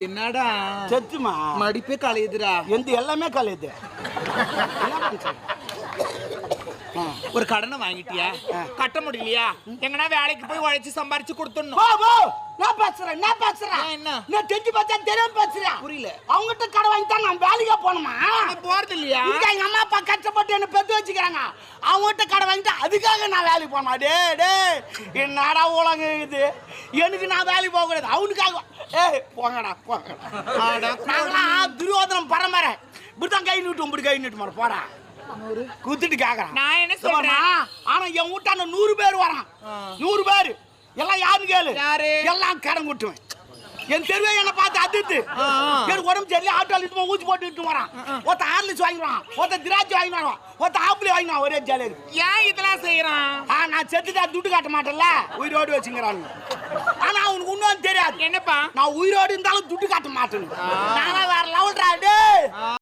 என்னடா செத்துமா மடிப்பே கலையுதுடா. எந்த எல்லாமே கலையுது. ஒரு கடனை வாங்கிட்டியா? கட்ட முடியலையா? எங்கன்னா வேலைக்கு போய் உழைச்சு சம்பாரிச்சு கொடுத்துடணும். நான் பேசுறேன் என்ன நான் தெரிஞ்சு பார்த்தா தெரியாம பேசுறேன். புரியல. அவங்ககிட்ட கடை வாங்கிட்டா நான் வேலைக்கா போகணுமா? போறது இல்லையா? எங்க அம்மா அப்பா கஷ்டப்பட்டு என்ன பெத்து வச்சுக்கிறாங்க. அவங்ககிட்ட கடை வாங்கிட்டா அதுக்காக நான் வேலைக்கு போகணுமா? டே என்னடா உலக இது? எனக்கு நான் வேலைக்கு போக கூடாது அவனுக்காக. போங்கடா நாங்களாம் துரியோதனம் பரம்பரை. இப்படித்தான் கை நீட்டும் இப்படி கை நீட்டு மாற போடா குத்துட்டு கேக்குறான். நான் என்ன சொல்றேன்? ஆனா என் வீட்டான 100 பேர் வரான். 100 பேர் எல்லாம் யாருன்னு கேளு. எல்லாம் கடன் குட்டுவேன். என் தெருவே என்ன பார்த்து அதிர்த்து எனக்கு உடம்பு சரியில்லை. ஆட்டோல இட்டு ஊசி போட்டு இட்டு வரான். ஒருத்த ஆர்லிஸ் வாங்கிடுவான், ஒருத்த திராட்சை வாங்கிடுவான், ஒருத்த ஆப்பிள் வாங்கிடுவான். ஒரே ஜாலியா இருக்கு. ஏன் இதெல்லாம் செய்யறான்? நான் செத்துட்டா துட்டு காட்ட மாட்டேன்ல, உயிரோடு வச்சுக்கிறாங்க. ஆனா அவனுக்கு இன்னும் தெரியாது. என்னப்பா? நான் உயிரோடு இருந்தாலும் துட்டு காட்ட மாட்டேன். நானா